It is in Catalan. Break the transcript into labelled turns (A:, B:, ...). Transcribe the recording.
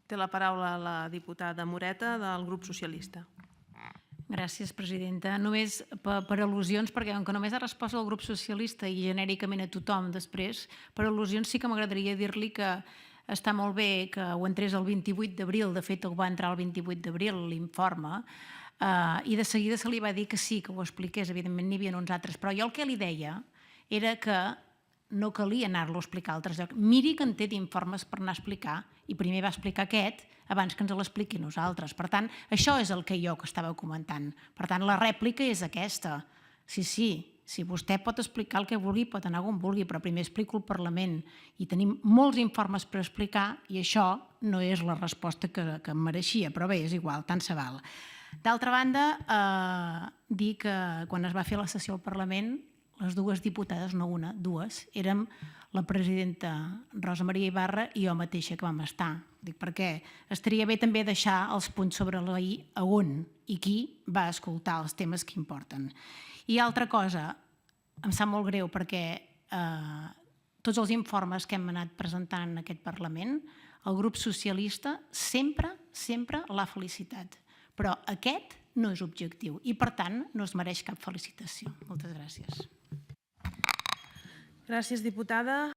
A: Té la paraula la diputada Moreta del grup socialista.
B: Gràcies, presidenta. Només per al·lusions, perquè com que només ha respost al grup socialista i genèricament a tothom després, per al·lusions sí que m'agradaria dir-li que està molt bé que ho entrés el 28 d'abril, de fet ho va entrar el 28 d'abril l'informe, i de seguida se li va dir que sí, que ho expliqués, evidentment n'hi havia uns altres, però jo el que li deia era que no calia anar-lo a explicar a altres llocs. Miri que en té d'informes per anar a explicar, i primer va explicar aquest abans que ens l'expliqui nosaltres. Per tant, això és el que jo que estava comentant. Per tant, la rèplica és aquesta. Sí, si vostè pot explicar el que vulgui, pot anar on vulgui, però primer explico al Parlament. I tenim molts informes per explicar i això no és la resposta que em mereixia, però bé, és igual, tant se val. D'altra banda, dir que quan es va fer la sessió al Parlament, les dues diputades, no una, dues, érem la presidenta Rosa Maria Ibarra i jo mateixa que vam estar. Dic perquè estaria bé també deixar els punts sobre la i a on i qui va escoltar els temes que importen. I altra cosa, em sap molt greu perquè tots els informes que hem anat presentant en aquest Parlament, el grup socialista sempre l'ha felicitat. Però aquest no és objectiu i, per tant, no es mereix cap felicitació. Moltes gràcies.
A: Gràcies, diputada.